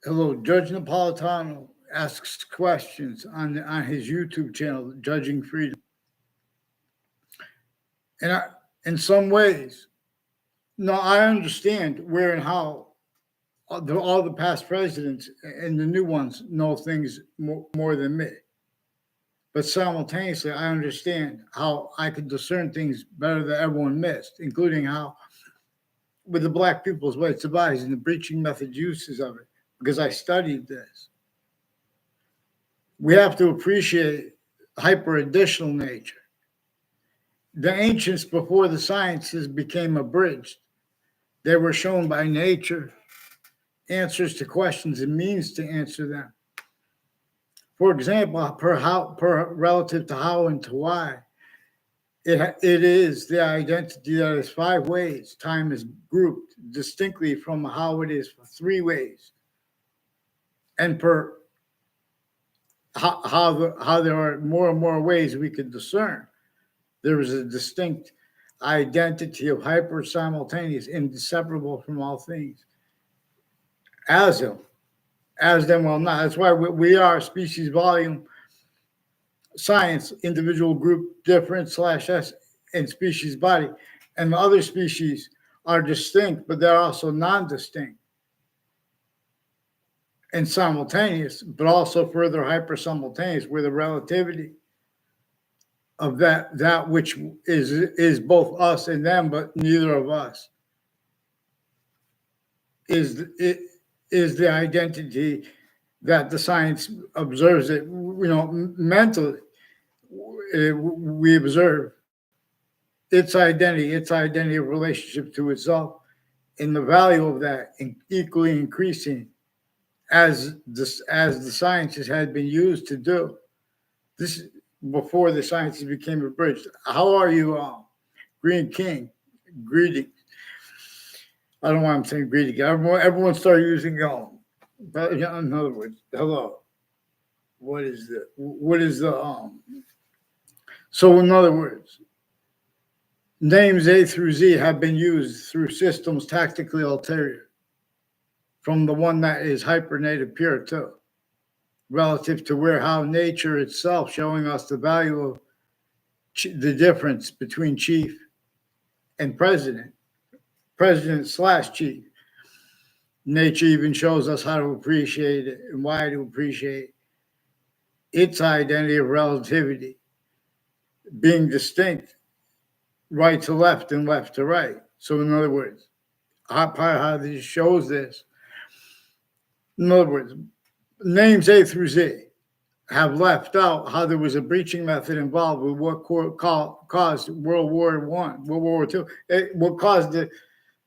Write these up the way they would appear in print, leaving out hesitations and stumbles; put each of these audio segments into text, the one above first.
Hello, Judge Napolitano asks questions on his YouTube channel, Judging Freedom. And in some ways, no, I understand where and how all the past presidents and the new ones know things more than me. But simultaneously, I understand how I could discern things better than everyone missed, including how, with the black people's rights to bodies and the breaching method uses of it, because I studied this. We have to appreciate hyper additional nature. The ancients, before the sciences became abridged, they were shown by nature answers to questions and means to answer them. For example, per relative to how and to why, it is the identity that is 5 ways. Time is grouped distinctly from how it is for 3 ways. And per how there are more and more ways we can discern, there is a distinct identity of hyper simultaneous, inseparable from all things. As them well not. That's why we are species, volume, science, individual, group, difference slash S, and species, body. And the other species are distinct, but they're also non-distinct and simultaneous, but also further hyper simultaneous, where the relativity of that which is both us and them, but neither of us, is the identity that the science observes it. Mentally, we observe its identity of relationship to itself, and the value of that equally increasing as the sciences had been used to do. This before the sciences became abridged. How are you, Green King? Greetings. I don't know why I'm saying greeting. Everyone started using but in other words, hello. What is the So in other words, names A through Z have been used through systems tactically ulterior from the one that is hypernative pure too, relative to how nature itself showing us the value of the difference between chief and president slash chief. Nature even shows us how to appreciate it and why to appreciate its identity of relativity, being distinct, right to left and left to right. So in other words, how this shows this. In other words, names A through Z have left out how there was a breaching method involved with what caused World War I, World War II, what caused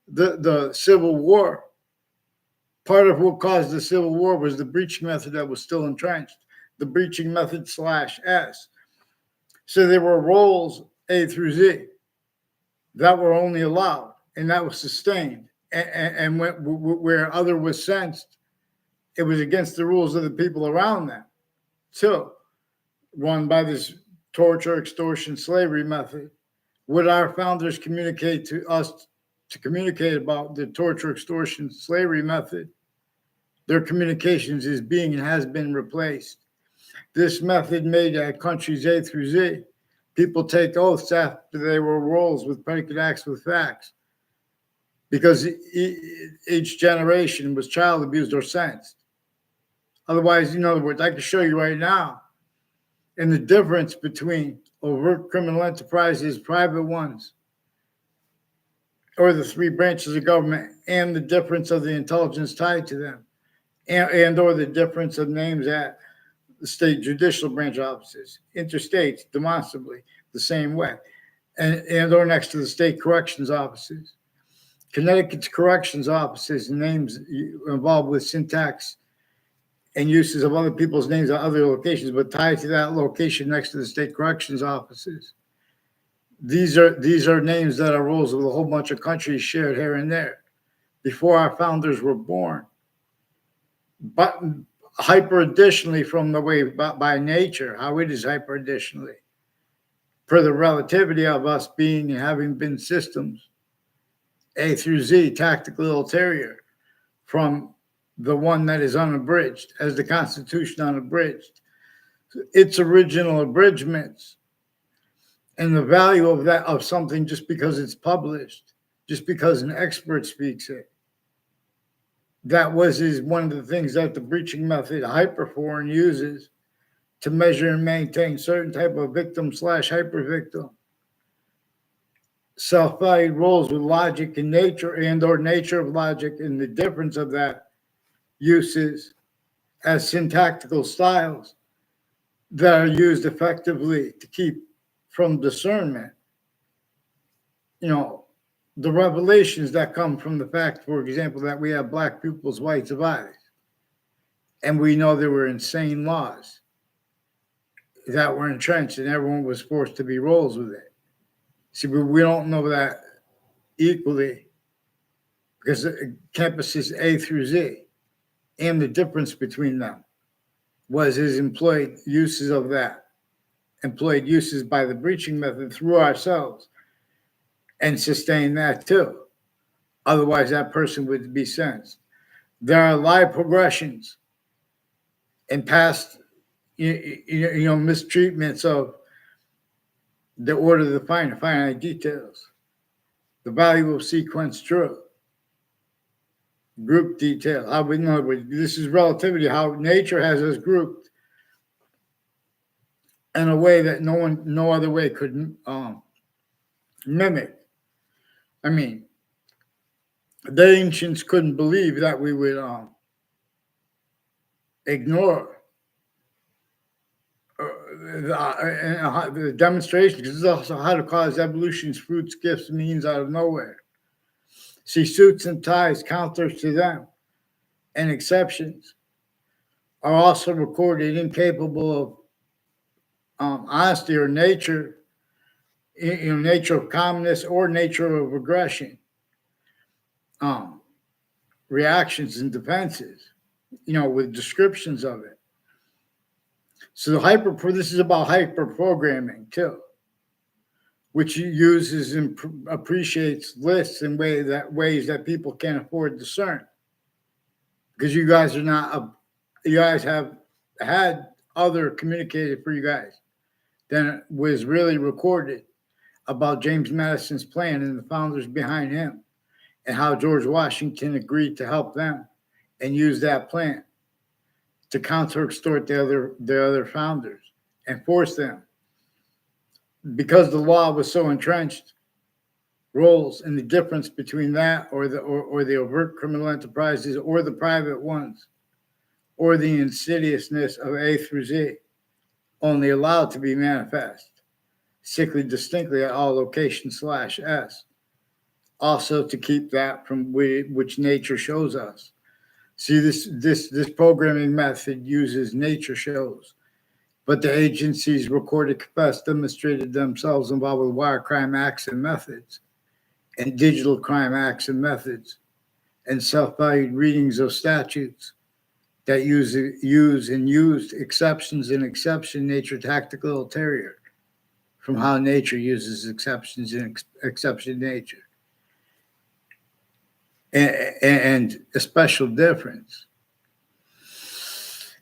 the Civil War. Part of what caused the Civil War was the breaching method that was still entrenched, the breaching method slash S. So there were roles A through Z that were only allowed, and that was sustained. And where other was sensed, it was against the rules of the people around them. So, run by this torture, extortion, slavery method, would our founders communicate to us to communicate about the torture, extortion, slavery method? Their communications is being and has been replaced. This method made at countries A through Z. People take oaths after they were roles with predicate acts with facts, because each generation was child abused or sensed. Otherwise, in other words, I can show you right now, and the difference between overt criminal enterprises, private ones, or the 3 branches of government, and the difference of the intelligence tied to them, and or the difference of names at the state judicial branch offices, interstates, demonstrably the same way, and or next to the state corrections offices. Connecticut's corrections offices, names involved with syntax and uses of other people's names at other locations, but tied to that location next to the state corrections offices. These are names that are rules of a whole bunch of countries shared here and there before our founders were born. But hyper additionally from the way by nature, how it is hyper additionally, per the relativity of us being and having been systems A through Z, tactically ulterior, from the one that is unabridged, as the Constitution unabridged, its original abridgments, and the value of that of something just because it's published, just because an expert speaks it. That is one of the things that the breaching method hyperforeign uses to measure and maintain certain type of victim slash hypervictim self-valued roles with logic and nature and or nature of logic, and the difference of that uses as syntactical styles that are used effectively to keep from discernment, the revelations that come from the fact, for example, that we have black pupils, whites of eyes, and we know there were insane laws that were entrenched and everyone was forced to be roles with it. See, but we don't know that equally because campuses A through Z and the difference between them was his employed uses of that, employed uses by the breaching method through ourselves and sustain that too. Otherwise, that person would be sentenced. There are live progressions and past, mistreatments of the order of the finite details, the value of sequence truth, group detail. In other words, this is relativity, how nature has us grouped in a way that no other way could mimic. I mean, the ancients couldn't believe that we would ignore the demonstration, because it's also how to cause evolution's fruits, gifts, means out of nowhere. See, suits and ties, counters to them, and exceptions are also recorded incapable of honesty or nature, nature of calmness or nature of aggression, reactions and defenses, with descriptions of it. So this is about hyper programming too, which uses and appreciates lists in ways that people can't afford to discern. Because you guys have had other communicated for you guys than was really recorded about James Madison's plan and the founders behind him, and how George Washington agreed to help them and use that plan to counter-extort the other founders and force them, because the law was so entrenched, roles and the difference between that or the overt criminal enterprises or the private ones or the insidiousness of A through Z only allowed to be manifest sickly distinctly at all locations /S. Also to keep that from which nature shows us. See, this programming method uses nature shows, but the agencies recorded, confessed, demonstrated themselves involved with wire crime acts and methods, and digital crime acts and methods, and self-valued readings of statutes that use and used exceptions and exception nature tactical ulterior from how nature uses exceptions in exception nature. And a special difference.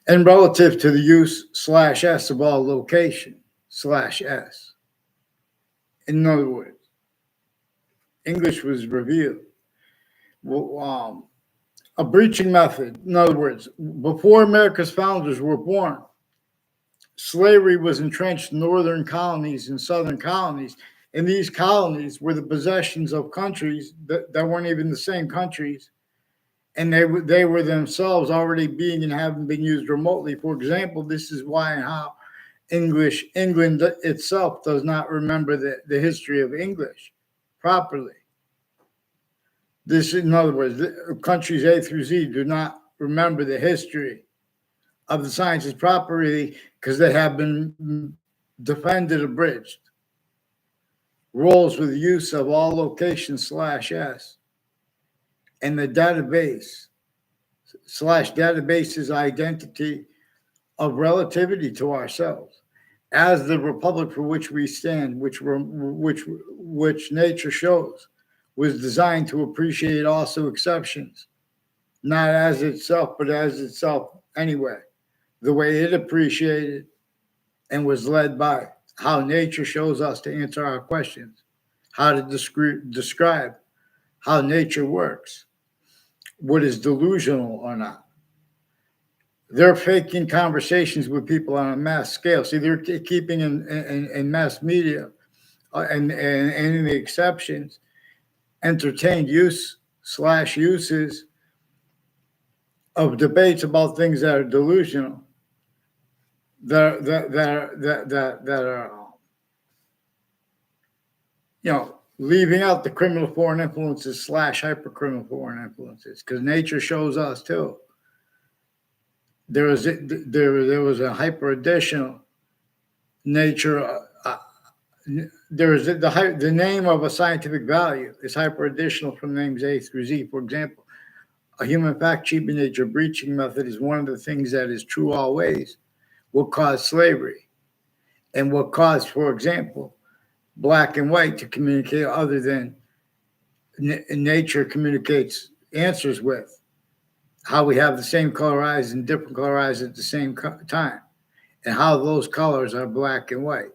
And relative to the use /S of all location /S. In other words, English was revealed. A breaching method. In other words, before America's founders were born, slavery was entrenched in northern colonies and southern colonies. And these colonies were the possessions of countries that weren't even the same countries. And they were themselves already being and having been used remotely. For example, this is why and how England itself does not remember the history of English properly. In other words, countries A through Z do not remember the history of the sciences properly because they have been defended, abridged. Roles with use of all locations /S and the database /database's identity of relativity to ourselves as the republic for which we stand, which nature shows, was designed to appreciate also exceptions not as itself, but as itself anyway. The way it appreciated and was led by how nature shows us to answer our questions, how to describe how nature works, what is delusional or not. They're faking conversations with people on a mass scale. See, they're keeping in mass media and in the exceptions, entertained uses of debates about things that are delusional, that are leaving out the criminal foreign influences / hypercriminal foreign influences, because nature shows us too. There was a hyper additional nature. There is the name of a scientific value is hyper additional from names A through Z. For example, a human fact cheaping nature breaching method is one of the things that is true always. What caused slavery, and what caused, for example, black and white to communicate other than nature communicates answers with. How we have the same color eyes and different color eyes at the same time, and how those colors are black and white,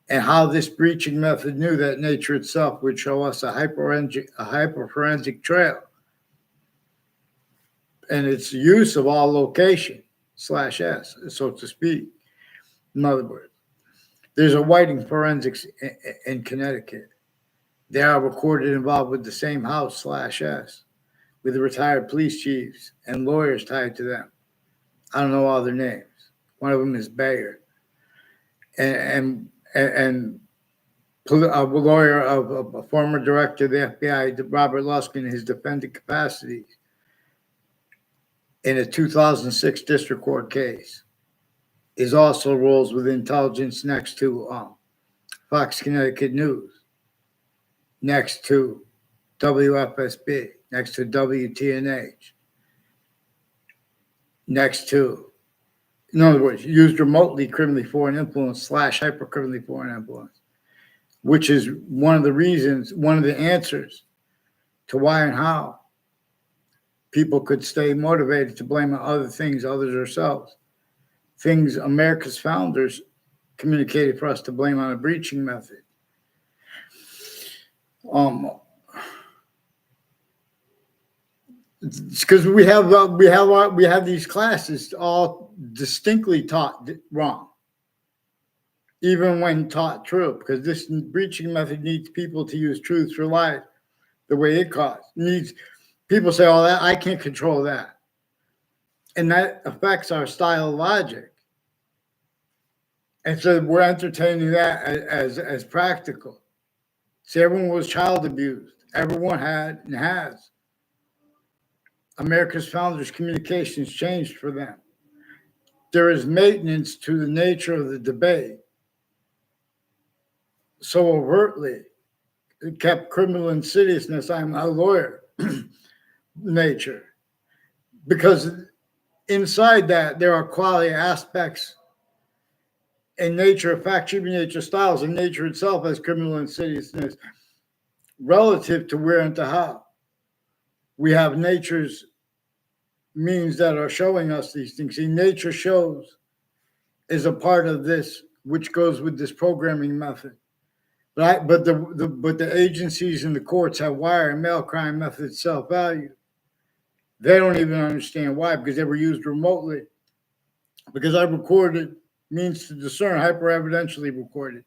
and how this breaching method knew that nature itself would show us a hyperforensic trail, and its use of all location / S, so to speak. In other words, there's a Whiting forensics in Connecticut. They are recorded involved with the same house / S, with the retired police chiefs and lawyers tied to them. I don't know all their names. One of them is Bayer, and a lawyer of a former director of the FBI, Robert Luskin, in his defendant capacity in a 2006 district court case, is also roles with intelligence next to Fox Connecticut News, next to WFSB, next to WTNH, next to, in other words, used remotely criminally foreign influence / hypercriminally foreign influence, which is one of the reasons, one of the answers to why and how people could stay motivated to blame on other things other than themselves. Things America's founders communicated for us to blame on a breaching method. It's because we have these classes all distinctly taught wrong, even when taught true. Because this breaching method needs people to use truth for life, the way it needs. People say, "Oh, that I can't control that," and that affects our style of logic. And so we're entertaining that as practical. See, everyone was child abused. Everyone had and has. America's founders' communications changed for them. There is maintenance to the nature of the debate. So overtly, it kept criminal insidiousness, I'm a lawyer, nature. Because inside that, there are quality aspects in nature, fact, human nature styles, and nature itself as criminal insidiousness relative to where and to how. We have nature's means that are showing us these things. See, nature shows is a part of this, which goes with this programming method. Right? But the agencies and the courts have wire and mail crime methods self-value. They don't even understand why, because they were used remotely. Because I recorded means to discern, hyper-evidentially recorded.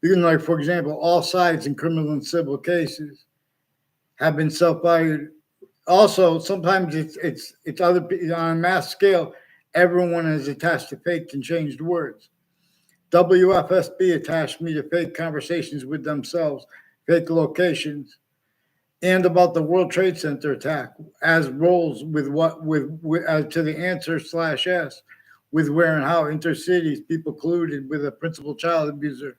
Even like, for example, all sides in criminal and civil cases have been self-valued. Also, sometimes it's other on a mass scale. Everyone is attached to faked and changed words. WFSB attached me to fake conversations with themselves, fake locations, and about the World Trade Center attack as roles with to the answer / S, with where and how intercities people colluded with a principal child abuser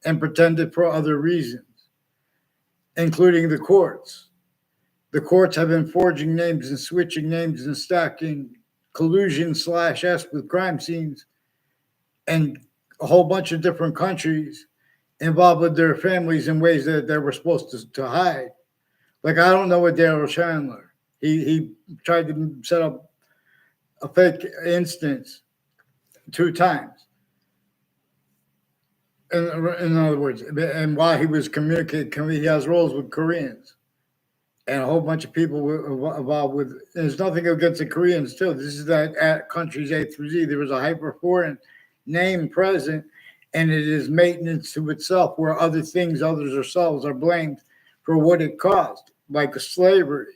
and pretended for other reasons, including the courts. The courts have been forging names and switching names and stacking collusion / S with crime scenes and a whole bunch of different countries involved with their families in ways that they were supposed to hide. Like, I don't know a Daryl Chandler. He tried to set up a fake instance 2 times. In other words, and while he was communicating, he has roles with Koreans and a whole bunch of people were involved with. There's nothing against the Koreans too. This is that at countries A through Z, there was a hyper foreign name present, and it is maintenance to itself, where other things, others ourselves, are blamed for what it caused, like slavery.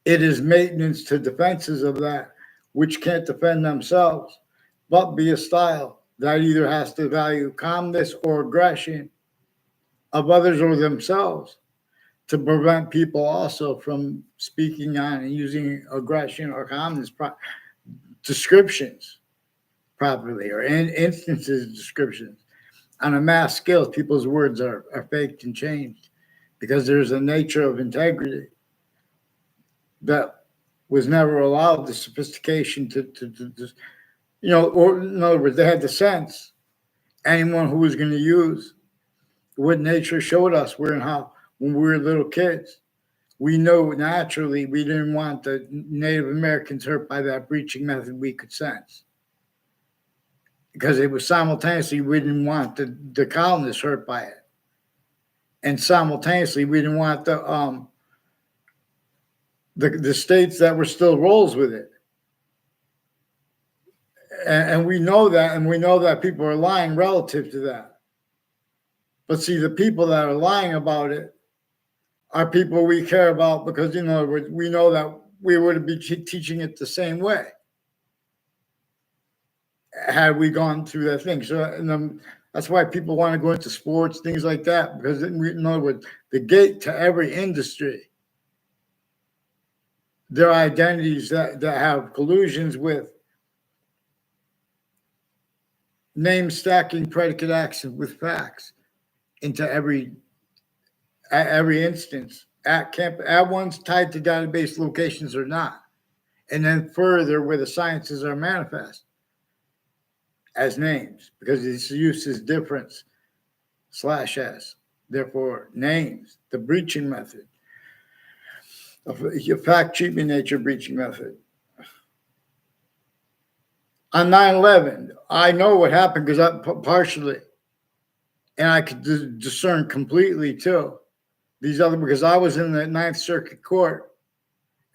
It is maintenance to defenses of that, which can't defend themselves, but be a style that either has to value calmness or aggression of others or themselves to prevent people also from speaking on and using aggression or calmness descriptions properly, or in instances descriptions. On a mass scale, people's words are faked and changed because there's a nature of integrity that was never allowed the sophistication to or in other words, they had the sense. Anyone who was going to use what nature showed us where and how when we were little kids, we know naturally we didn't want the Native Americans hurt by that breaching method. We could sense because it was simultaneously we didn't want the colonists hurt by it, and simultaneously we didn't want the states that were still rolls with it. And we know that, and we know that people are lying relative to that. But see, the people that are lying about it are people we care about because, in other words, we know that we would be teaching it the same way had we gone through that thing. So that's why people want to go into sports, things like that, because in other words, the gate to every industry, there are identities that have collusions with name stacking predicate action with facts into every instance at once tied to database locations or not, and then further where the sciences are manifest as names because its use is difference /s, therefore names, the breaching method, a fact treatment nature breaching method. On 9/11, I know what happened because partially, and I could discern completely too. These other, because I was in the Ninth Circuit Court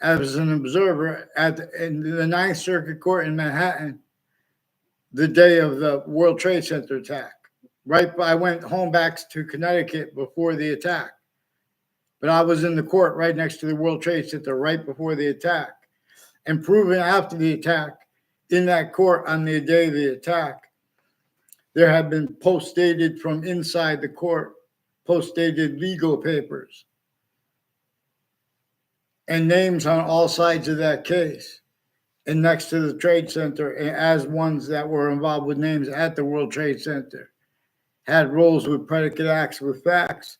as an observer in the Ninth Circuit Court in Manhattan the day of the World Trade Center attack. Right, I went home back to Connecticut before the attack, but I was in the court right next to the World Trade Center right before the attack, and proven after the attack in that court on the day of the attack, there had been post-dated from inside the court, post-dated legal papers and names on all sides of that case and next to the Trade Center as ones that were involved with names at the World Trade Center, had roles with predicate acts with facts,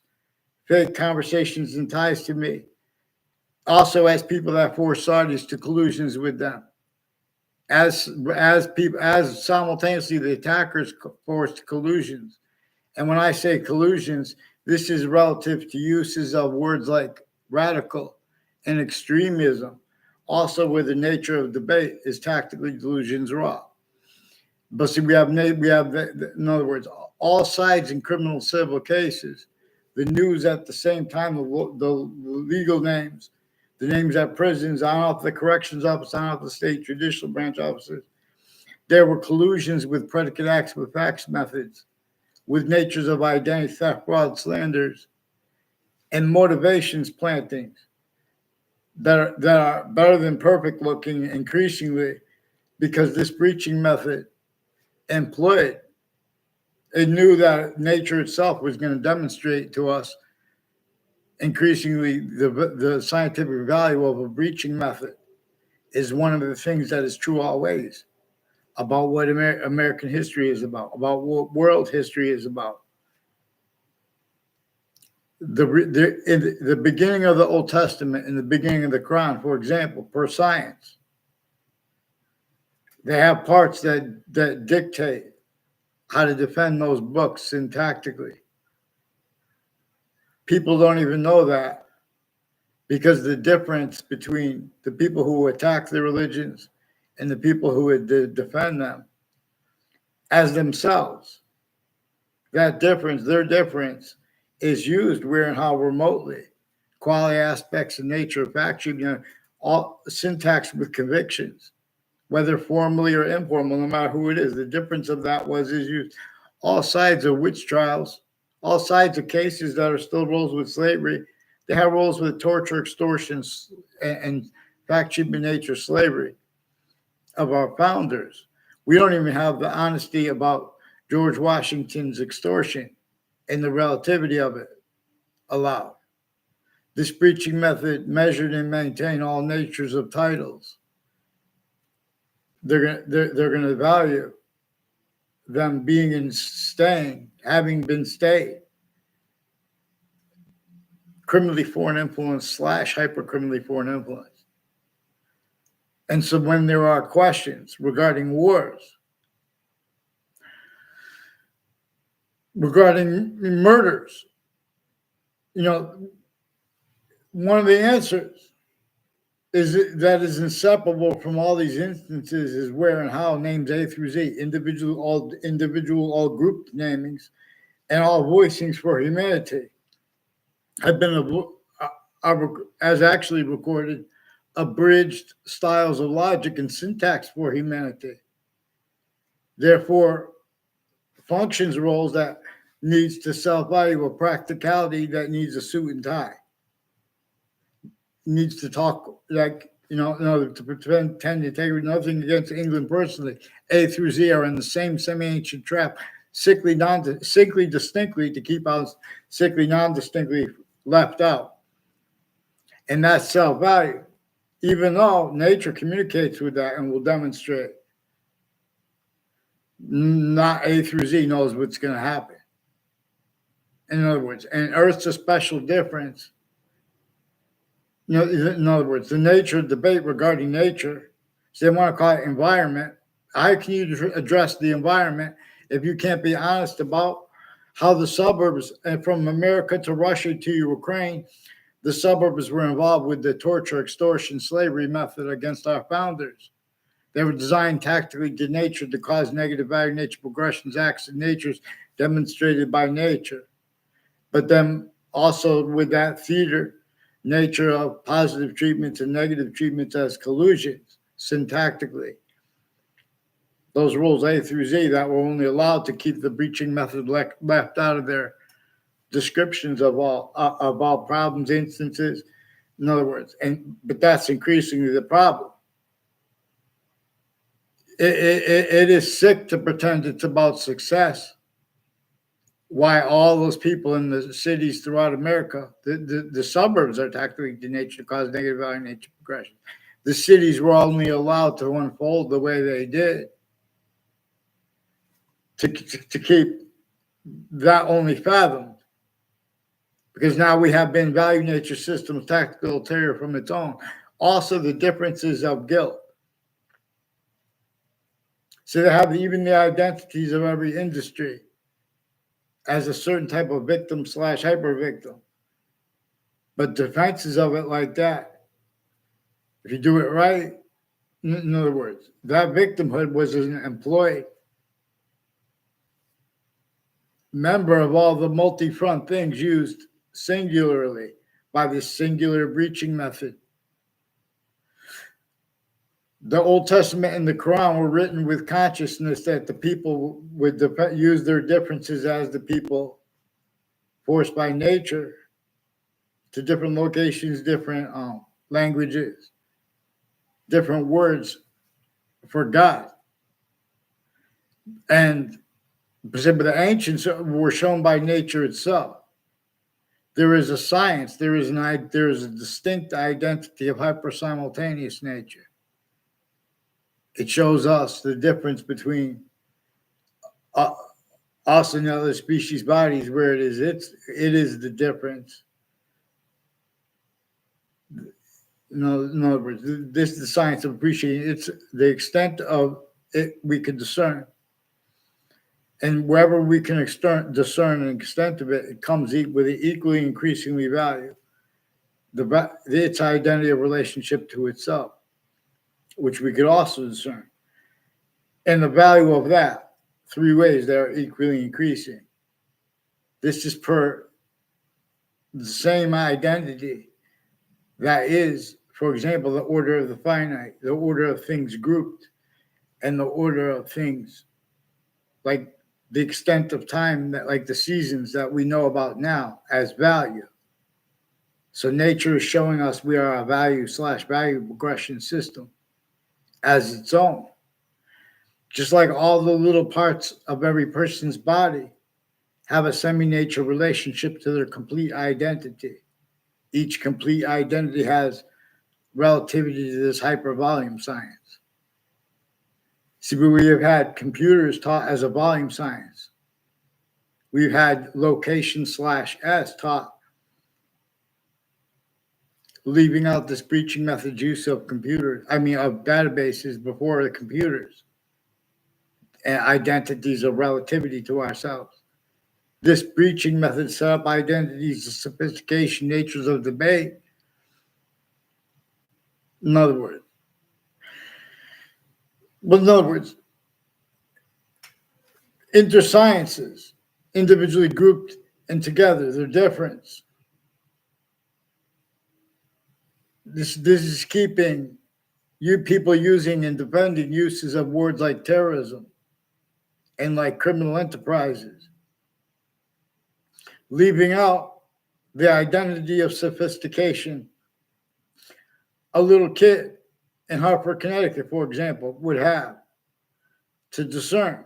fake conversations and ties to me, also as people that forced Saudis to collusions with them. As simultaneously the attackers forced collusions. And when I say collusions, this is relative to uses of words like radical and extremism, also where the nature of debate is tactically delusions raw. But see, we have in other words, all sides in criminal civil cases, the news at the same time, the legal names, the names at prisons, on off the corrections office, on off the state judicial branch officers. There were collusions with predicate acts with facts methods, with natures of identity theft, fraud, slanders, and motivations plantings that are better than perfect looking increasingly because this breaching method employed. It knew that nature itself was going to demonstrate to us increasingly the scientific value of a breaching method is one of the things that is true always about what American history is about what world history is about. In the beginning of the Old Testament, in the beginning of the Quran, for example, per science, they have parts that dictate how to defend those books syntactically. People don't even know that because the difference between the people who attack the religions and the people who would defend them as themselves, that difference, their difference, is used where and how remotely. Quality aspects of nature, fact, all syntax with convictions, whether formally or informal, no matter who it is. The difference of that is used. All sides of witch trials, all sides of cases that are still roles with slavery, they have roles with torture, extortions, and fact, human nature, slavery of our founders. We don't even have the honesty about George Washington's extortion and the relativity of it allowed. This breaching method measured and maintained all natures of titles. They're gonna value them being and staying, having been stayed. Criminally foreign influence / hyper-criminally foreign influence. And so when there are questions regarding wars, regarding murders, one of the answers that is inseparable from all these instances is where and how names A through Z, individual, all grouped namings, and all voicings for humanity have been, as actually recorded, abridged styles of logic and syntax for humanity. Therefore, functions roles that needs to self-value, a practicality that needs a suit and tie, needs to talk like, to pretend integrity, nothing against England personally. A through Z are in the same semi-ancient trap, sickly distinctly to keep out sickly non-distinctly left out. And that's self-value, even though nature communicates with that and will demonstrate. Not A through Z knows what's going to happen. In other words, and Earth's a special difference. In other words, the nature debate regarding nature, so they want to call it environment. How can you address the environment if you can't be honest about how the suburbs, and from America to Russia to Ukraine, the suburbs were involved with the torture, extortion, slavery method against our founders? They were designed tactically to nature to cause negative value nature progressions, acts of natures demonstrated by nature. But then also with that theater nature of positive treatments and negative treatments as collusions, syntactically. Those rules A through Z that were only allowed to keep the breaching method left out of their descriptions of all problems, instances. In other words, but that's increasingly the problem. It is sick to pretend it's about success. Why all those people in the cities throughout America, the suburbs are tactically denatured to cause negative value nature progression. The cities were only allowed to unfold the way they did to keep that only fathomed. Because now we have been value nature systems, tactical ulterior from its own. Also the differences of guilt. So they have even the identities of every industry as a certain type of victim / hyper victim. But defenses of it like that, if you do it right, in other words, that victimhood was an employee member of all the multi-front things used singularly by this singular breaching method. The Old Testament and the Quran were written with consciousness that the people would use their differences as the people forced by nature to different locations, different languages, different words for God. But the ancients were shown by nature itself. There is a science, there is a distinct identity of hyper-simultaneous nature. It shows us the difference between us and other species bodies, where it is the difference. In other words, this is the science of appreciating. It's the extent of it we can discern. And wherever we can discern an extent of it, it comes with an equally increasingly value. its identity of relationship to itself, which we could also discern. And the value of that, three ways that are equally increasing. This is per the same identity that is, for example, the order of the finite, the order of things grouped, and the order of things like the extent of time, that like the seasons that we know about now as value. So nature is showing us we are a value/value progression system as its own. Just like all the little parts of every person's body have a semi-nature relationship to their complete identity. Each complete identity has relativity to this hypervolume science. See, we have had computers taught as a volume science. We've had location/S taught, leaving out this breaching method use of computers, of databases before the computers, and identities of relativity to ourselves. This breaching method set up identities, the sophistication, natures of debate. In other words, intersciences, individually grouped and together, their difference. This is keeping you people using and defending uses of words like terrorism and like criminal enterprises, leaving out the identity of sophistication. A little kid in Hartford, Connecticut, for example, would have to discern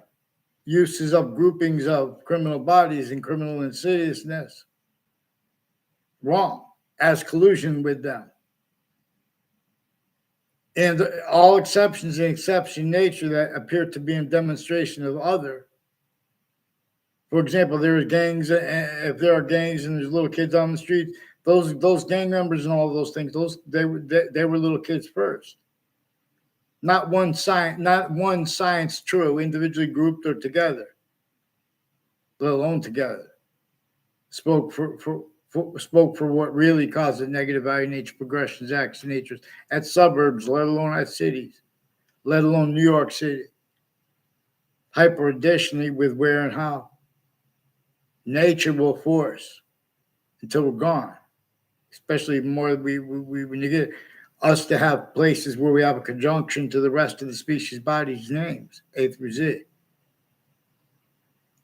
uses of groupings of criminal bodies and criminal insidiousness wrong as collusion with them. And all exceptions in exception nature that appear to be in demonstration of other. For example, there are gangs. If there are gangs and there's little kids on the street, those gang members and all those things, they were little kids first. Not one science true, individually grouped or together, let alone together. Spoke for what really causes negative value nature progressions, acts, natures at suburbs, let alone at cities, let alone New York City. Hyper additionally with where and how. Nature will force until we're gone, especially more when you get us to have places where we have a conjunction to the rest of the species body's names, A through Z.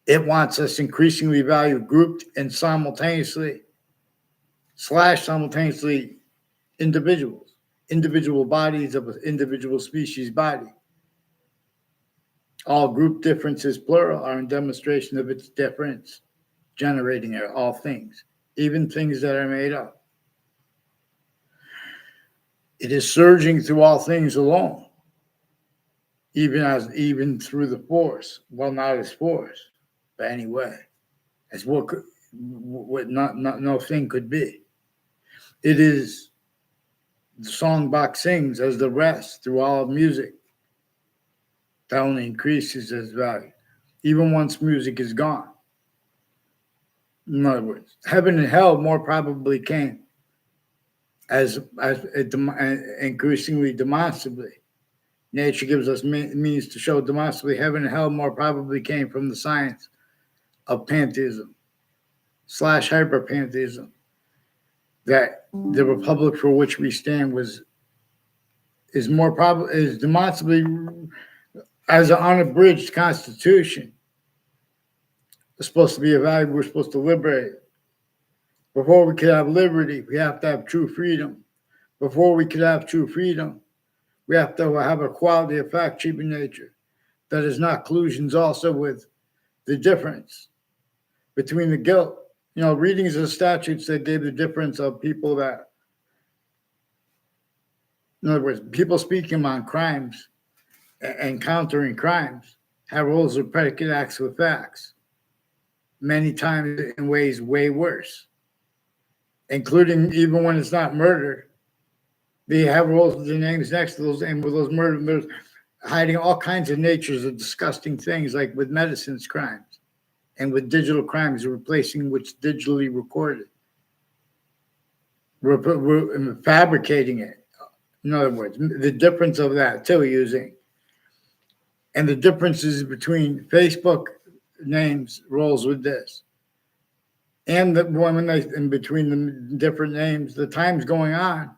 It wants us increasingly valued, grouped, and simultaneously individual bodies of an individual species body. All group differences, plural, are in demonstration of its difference, generating all things, even things that are made up. It is surging through all things alone, even through the force. Well, not as force, but anyway, as what no thing could be. It is the songbox sings as the rest through all of music. That only increases as value, even once music is gone. In other words, heaven and hell more probably came as increasingly demonstrably. Nature gives us means to show demonstrably heaven and hell more probably came from the science of pantheism / hyperpantheism. That the republic for which we stand is demonstrably as an unabridged constitution. It's supposed to be a value we're supposed to liberate. Before we could have liberty, we have to have true freedom. Before we could have true freedom, we have to have a quality of fact, cheap in nature that is not collusions also with the difference between the guilt. Readings of statutes that gave the difference of people that, in other words, people speaking on crimes and countering crimes have roles of predicate acts with facts, many times in ways way worse, including even when it's not murder. They have roles with their names next to those, and with those murders, hiding all kinds of natures of disgusting things, like with medicines crimes and with digital crimes, replacing what's digitally recorded. we're fabricating it. In other words, the difference of that too, using and the differences between Facebook names rolls with this, and the women they in between the different names, the times going on.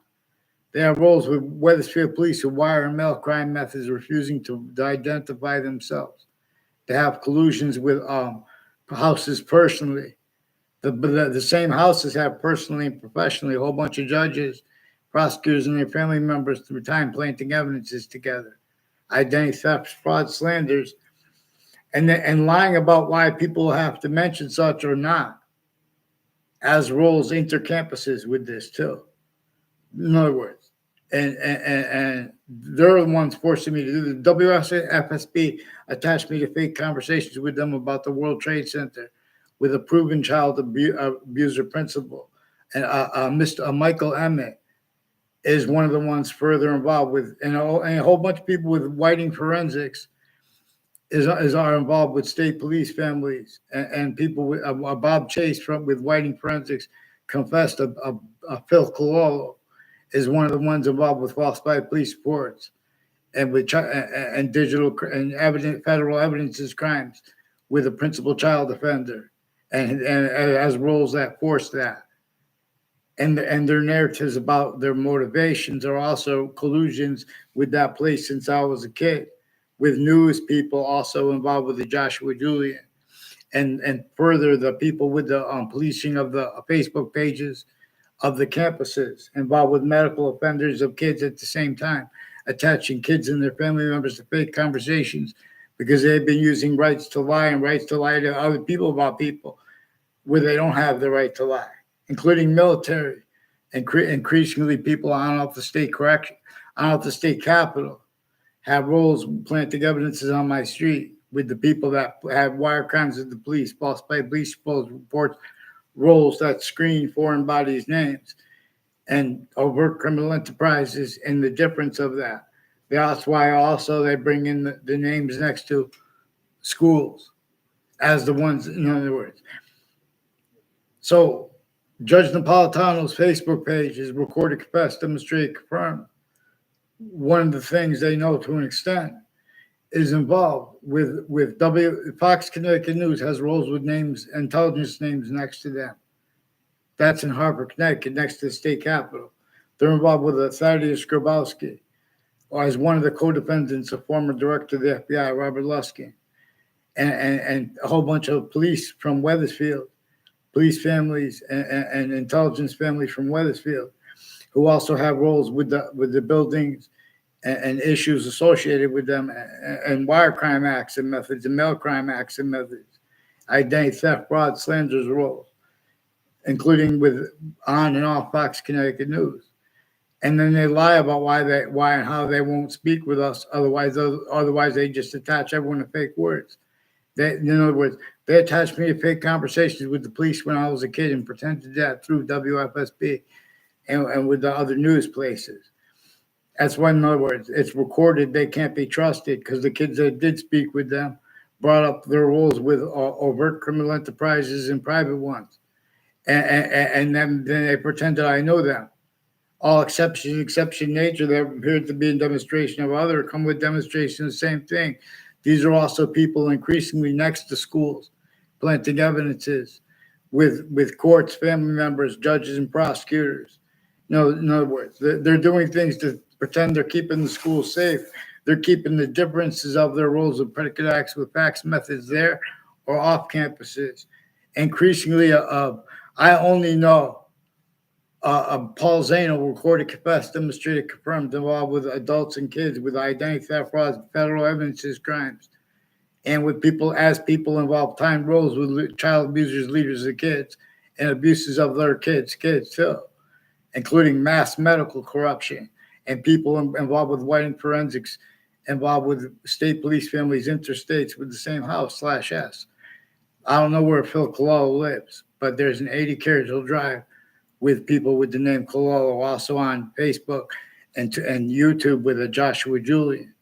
They have roles with Wethersfield police who wire and mail crime methods, refusing to identify themselves. They have collusions with houses personally. The same houses have personally and professionally a whole bunch of judges, prosecutors, and their family members through time planting evidences together, identity theft, fraud, slanders, and lying about why people have to mention such or not, as roles intercampuses with this too. In other words, and they're the ones forcing me to do the WFSB attached me to fake conversations with them about the World Trade Center with a proven child abuser principal. And Mr. Michael Emmett is one of the ones further involved with, and a whole bunch of people with Whiting Forensics are involved with state police families and people with Bob Chase with Whiting Forensics confessed Phil Cololo is one of the ones involved with falsified police reports and with and digital and federal evidences crimes with a principal child offender and as roles that force that. And their narratives about their motivations are also collusions with that place since I was a kid, with news people also involved with the Joshua Julian, and further the people with the policing of the Facebook pages of the campuses, involved with medical offenders of kids at the same time, attaching kids and their family members to fake conversations because they've been using rights to lie to other people about people where they don't have the right to lie, including military, and increasingly people on off the state capitol have roles planting evidences on my street with the people that have wire crimes with the police, falsified police reports, roles that screen foreign bodies' names, and overt criminal enterprises, and the difference of that. That's why also they bring in the names next to schools as the ones, in other words. So Judge Napolitano's Facebook page is recorded, confessed, demonstrated, confirmed. One of the things they know to an extent is involved with Fox Connecticut News has roles with names, intelligence names next to them. That's in Hartford, Connecticut, next to the state capitol. They're involved with Thaddeus Grabowski, or as one of the co-defendants, a former director of the FBI, Robert Luskin, and a whole bunch of police from Wethersfield, police families and intelligence families from Wethersfield, who also have roles with the buildings and issues associated with them, and wire crime acts and methods, and mail crime acts and methods, identity theft, fraud, slanders roles, including with on and off Fox Connecticut News. And then they lie about why and how they won't speak with us. Otherwise they just attach everyone to fake words. In other words, they attached me to fake conversations with the police when I was a kid and pretended that through WFSB and with the other news places. That's why, in other words, it's recorded. They can't be trusted because the kids that did speak with them brought up their roles with overt criminal enterprises and private ones. And then they pretend that I know them. All exception nature that appeared to be in demonstration of other come with demonstration of the same thing. These are also people increasingly next to schools, planting evidences with courts, family members, judges, and prosecutors. No, in other words, they're doing things to pretend they're keeping the schools safe. They're keeping the differences of their roles of predicate acts with facts methods there or off campuses. Increasingly, I only know Paul Zano recorded, confessed, demonstrated, confirmed, involved with adults and kids with identity theft, frauds, federal evidences, crimes, and with people involved, time roles with child abusers, leaders of kids, and abuses of their kids too, including mass medical corruption and people involved with Whiting Forensics, involved with state police families, interstates with the same house/S. I don't know where Phil Cololo lives, but there's an 80 carriage he'll drive with people with the name Cololo, also on Facebook and YouTube with a Joshua Julian,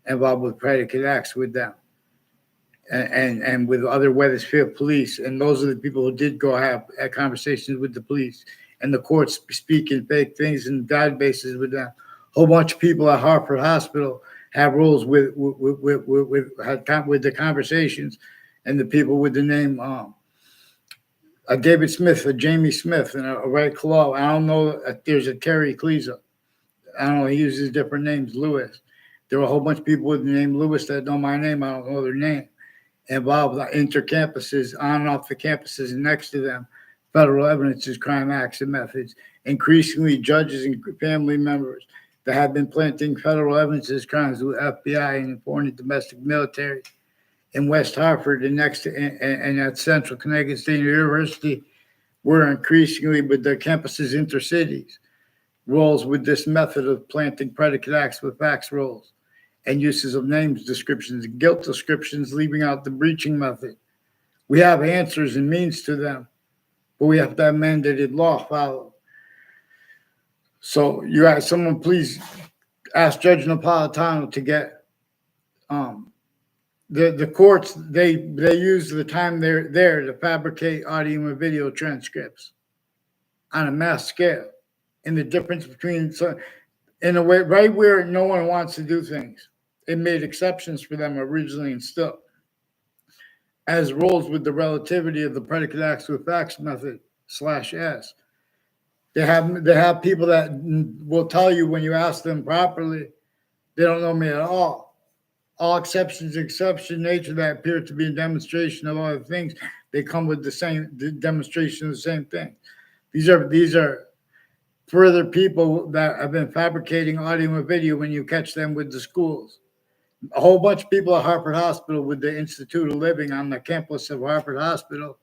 involved with predicate acts with them, and with other Wethersfield police. And those are the people who did go have conversations with the police and the courts speaking fake things in databases with them. A whole bunch of people at Hartford Hospital have roles with the conversations, and the people with the name David Smith, a Jamie Smith, and a Ray Claw. I don't know if there's a Terry Cleesa. I don't know. He uses different names. Lewis. There were a whole bunch of people with the name Lewis that know my name. I don't know their name. Involved inter-campuses, on and off the campuses, and next to them, federal evidences, crime acts, and methods. Increasingly, judges and family members that have been planting federal evidences, crimes with FBI and foreign and domestic military in West Hartford and next to and at Central Connecticut State University were increasingly with their campuses intercities roles with this method of planting predicate acts with facts roles and uses of names, descriptions, and guilt descriptions, leaving out the breaching method. We have answers and means to them, but we have to have mandated law followed. So you ask someone, please ask Judge Napolitano to get the courts, they use the time they're there to fabricate audio and video transcripts on a mass scale. And the difference between, in a way, right where no one wants to do things, it made exceptions for them originally and still. As rules with the relativity of the predicate acts with facts method /S. They have people that will tell you when you ask them properly, they don't know me at all. All exceptions, exception nature that appear to be a demonstration of other things, they come with the demonstration of the same thing. These are further people that have been fabricating audio and video when you catch them with the schools. A whole bunch of people at Hartford Hospital with the Institute of Living on the campus of Hartford Hospital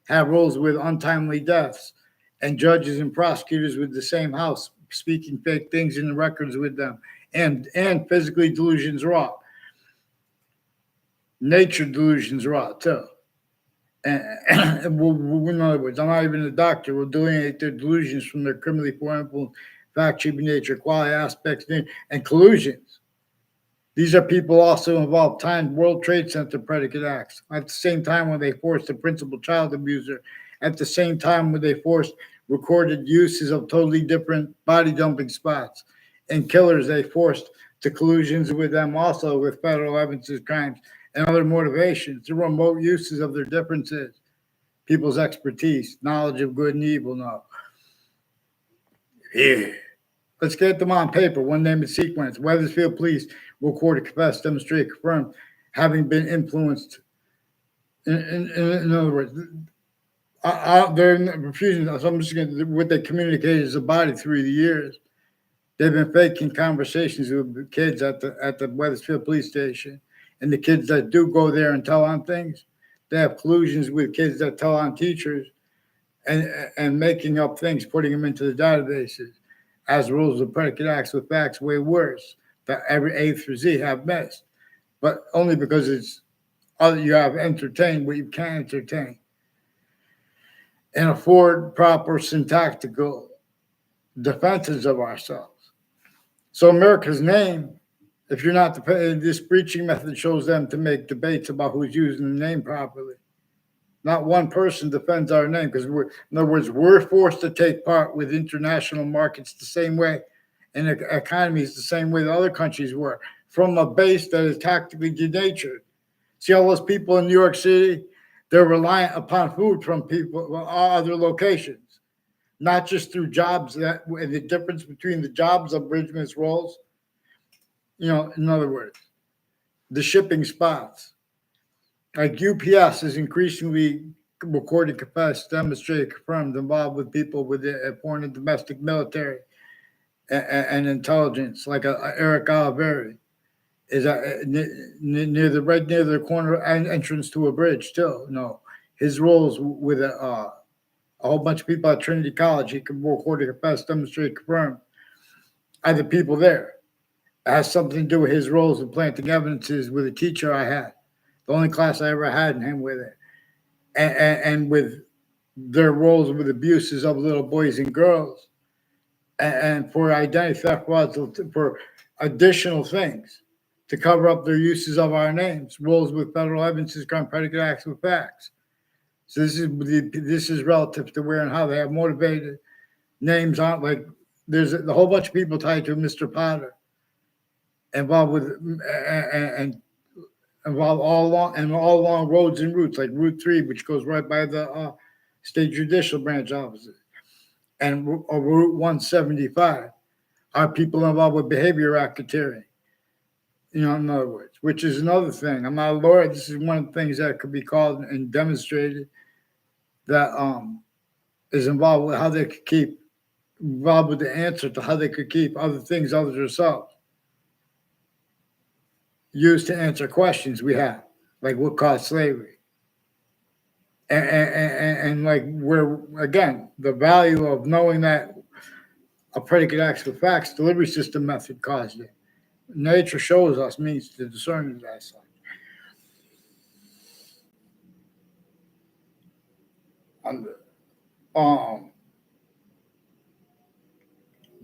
have roles with untimely deaths, and judges and prosecutors with the same house speaking fake things in the records with them, and physically delusions raw. Nature delusions raw too. And in other words, I'm not even a doctor. We'll delineate their delusions from their criminally formable, fact-shaping nature, quality aspects, and collusions. These are people also involved timed World Trade Center predicate acts. At the same time when they forced the principal child abuser, at the same time when they forced recorded uses of totally different body dumping spots, and killers they forced to collusions with them also with federal evidences, crimes, and other motivations, the remote uses of their differences, people's expertise, knowledge of good and evil. No. Yeah. Let's get them on paper, one name and sequence. Weathersfield Police recorded, confessed, demonstrated, confirmed, having been influenced. In other words, they're refusing. So I'm just going to, what they communicated as a body through the years. They've been faking conversations with kids at the Weathersfield Police Station. And the kids that do go there and tell on things, they have collusions with kids that tell on teachers and making up things, putting them into the databases as rules of predicate acts with facts way worse that every A through Z have missed. But only because it's you have entertained what you can't entertain and afford proper syntactical defenses of ourselves. So America's name, if you're not this breaching method shows them to make debates about who's using the name properly. Not one person defends our name because in other words, we're forced to take part with international markets the same way and economies the same way the other countries were from a base that is tactically denatured. See all those people in New York City, they're reliant upon food from people other locations, not just through jobs. That the difference between the jobs of Bridgman's roles, in other words, the shipping spots. Like UPS is increasingly recorded, confessed, demonstrated, confirmed, involved with people with the foreign and domestic military and intelligence, like Eric Oliveri is near the corner entrance to a bridge. Still, no, his roles with a whole bunch of people at Trinity College. He can record, confess, demonstrate, confirm. Are the people there? It has something to do with his roles in planting evidences with a teacher I had. The only class I ever had him with it. And with their roles with abuses of little boys and girls. And for identity theft frauds, for additional things to cover up their uses of our names, roles with federal evidences, crime, predicate acts with facts. So this is relative to where and how they have motivated names aren't like there's a whole bunch of people tied to Mr. Potter involved with and involved all along roads and routes like Route 3, which goes right by the state judicial branch offices, and Route 175 are people involved with behavior racketeering. In other words, which is another thing. I'm not a lawyer. This is one of the things that could be called and demonstrated that is involved with how they could keep involved with the answer to how they could keep other things other than themselves used to answer questions we have, like what caused slavery. And like where, again, the value of knowing that a predicate acts with facts delivery system method caused it. Nature shows us means to discern it as such.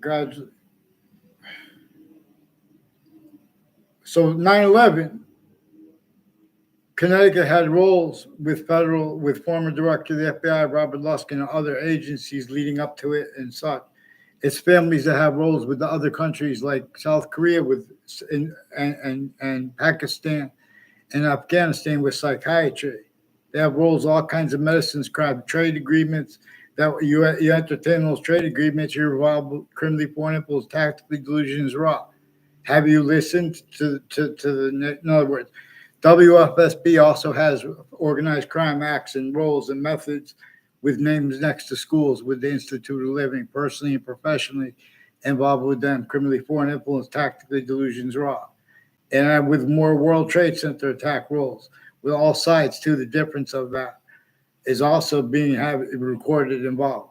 Gradually. So 9/11, Connecticut had roles with former director of the FBI, Robert Lusk, and other agencies leading up to it and such. It's families that have roles with the other countries like South Korea and Pakistan and Afghanistan with psychiatry. They have roles, all kinds of medicines, trade agreements. That you entertain those trade agreements, you're involved with criminally foreign influence, tactically delusions, raw. Have you listened to in other words, WFSB also has organized crime acts and roles and methods with names next to schools with the Institute of Living, personally and professionally involved with them, criminally foreign influence, tactically delusions, raw. And with more World Trade Center attack roles, with all sides too, the difference of that is also being recorded involved.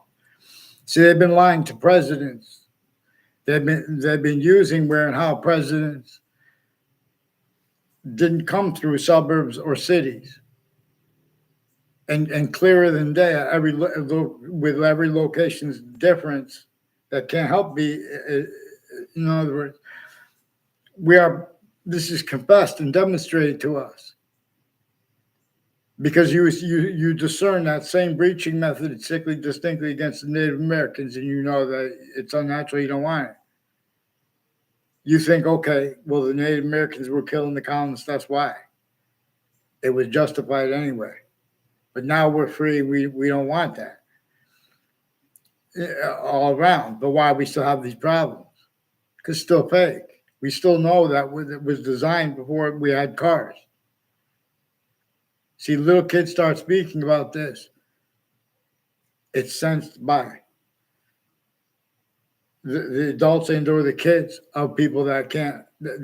See, they've been lying to presidents. They've been using where and how presidents didn't come through suburbs or cities, and clearer than day. With every location's difference, that can't help be. In other words, this is confessed and demonstrated to us. Because you discern that same breaching method distinctly against the Native Americans, and you know that it's unnatural, you don't want it. You think, okay, well, the Native Americans were killing the colonists, that's why. It was justified anyway. But now we're free, we don't want that. All around. But why we still have these problems? Because it's still fake. We still know that it was designed before we had cars. See, little kids start speaking about this. It's sensed by the adults and or the kids of people that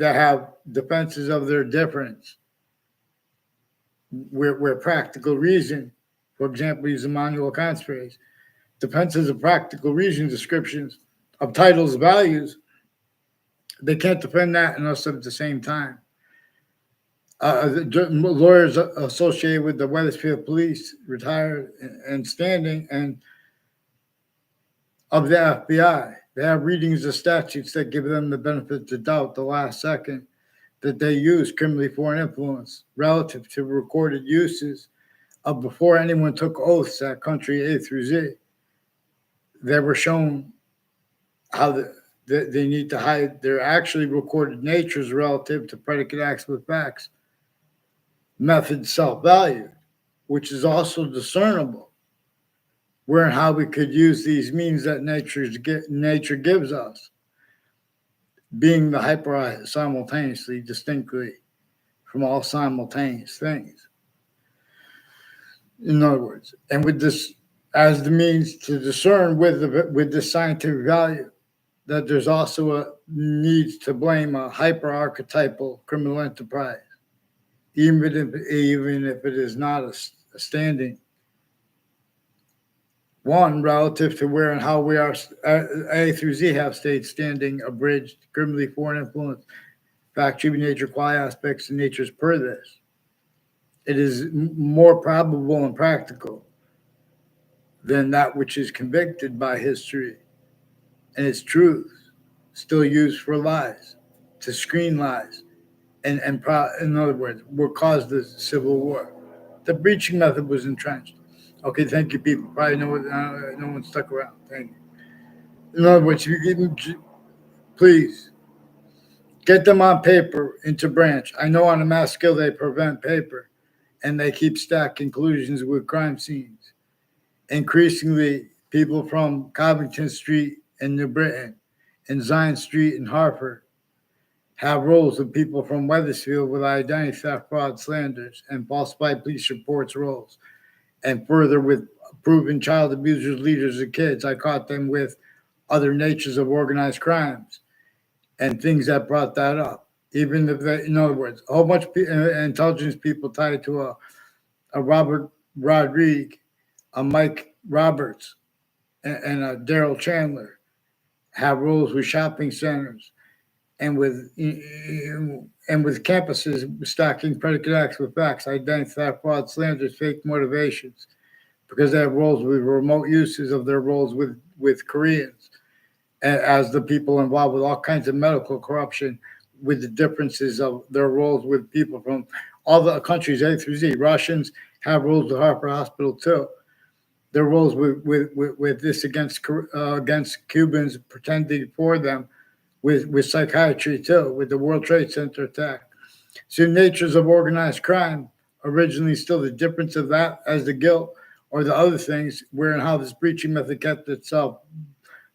have defenses of their difference. Where practical reason, for example, use Immanuel Kant's phrase, defenses of practical reason descriptions of titles, values, they can't defend that unless at the same time. The lawyers associated with the Wethersfield Police, retired and standing, and of the FBI, they have readings of statutes that give them the benefit of the doubt the last second that they use criminally foreign influence relative to recorded uses of before anyone took oaths at country A through Z. They were shown how they need to hide their actually recorded natures relative to predicate acts with facts. Method self-value, which is also discernible, where and how we could use these means that nature gives us, being the hyper simultaneously, distinctly from all simultaneous things. In other words, and with this as the means to discern with the scientific value, that there's also a need to blame a hyper-archetypal criminal enterprise, even if it is not a standing one relative to where and how we are A through Z have stayed standing, abridged, criminally foreign influence, fact, true nature, quality aspects, and natures per this. It is more probable and practical than that which is convicted by history and its truth, still used for lies, to screen lies, and in other words, what caused the Civil War. The breaching method was entrenched. Okay, thank you, people. Probably no one stuck around. Thank you. In other words, please get them on paper into branch. I know on a mass scale they prevent paper and they keep stacking collusions with crime scenes. Increasingly, people from Covington Street in New Britain and Zion Street in Hartford have roles with people from Weathersfield with identity theft, fraud, slanders, and falsified police reports roles. And further, with proven child abusers, leaders of kids, I caught them with other natures of organized crimes and things that brought that up. Even if they, in other words, a whole bunch of intelligence people tied to a Robert Rodriguez, a Mike Roberts, and a Daryl Chandler have roles with shopping centers and with campuses stacking predicate acts with facts, identify fraud, slanders, fake motivations, because they have roles with remote uses of their roles with Koreans, as the people involved with all kinds of medical corruption, with the differences of their roles with people from all the countries A through Z. Russians have roles with Harper Hospital too. Their roles with this against Cubans pretending for them with psychiatry too, with the World Trade Center attack. So natures of organized crime, originally still the difference of that as the guilt or the other things, where and how this breaching method kept itself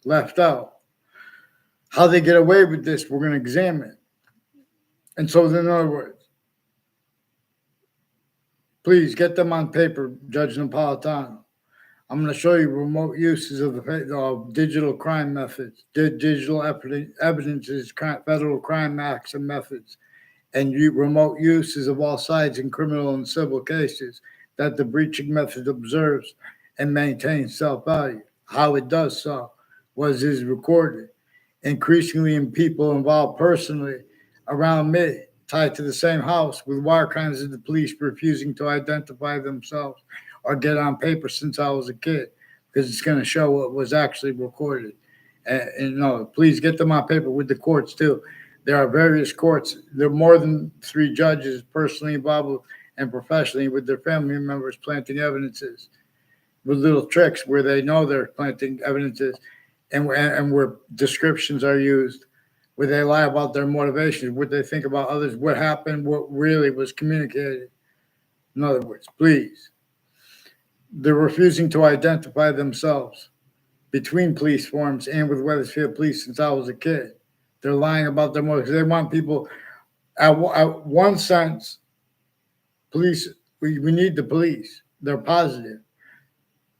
left out. How they get away with this, we're going to examine. And so, in other words, please get them on paper, Judge Napolitano. I'm going to show you remote uses of the digital crime methods, digital evidences, federal crime acts and methods, and remote uses of all sides in criminal and civil cases that the breaching method observes and maintains self-value. How it does so is recorded. Increasingly in people involved personally around me, tied to the same house, with wire crimes of the police refusing to identify themselves or get on paper since I was a kid, because it's going to show what was actually recorded. And no, please get them on paper with the courts too. There are various courts. There are more than 3 judges personally involved and professionally with their family members planting evidences with little tricks where they know they're planting evidences and where descriptions are used, where they lie about their motivations, what they think about others, what happened, what really was communicated. In other words, please. They're refusing to identify themselves between police forms and with Weathersfield Police since I was a kid. They're lying about their motives. They want people, at one sense, police, we need the police. They're positive.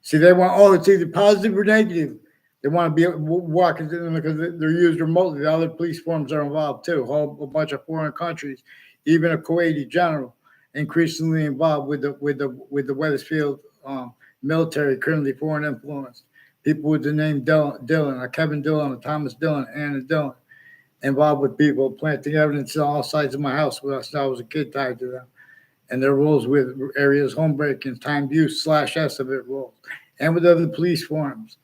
See, they want, it's either positive or negative. They want to be walking because they're used remotely. The other police forms are involved too. A bunch of foreign countries, even a Kuwaiti general, increasingly involved with the Weathersfield military, currently foreign influence. People with the name Dillon, a Kevin Dillon, a Thomas Dillon, Anna Dillon, involved with people planting evidence on all sides of my house when I was a kid tied to them. And their roles with areas, home break-ins, time use /S of it roles, and with other police forms.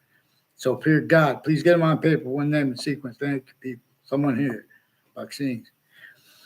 So, fear God, please get them on paper, one name and sequence. Thank you, people. Someone here. Vaccines.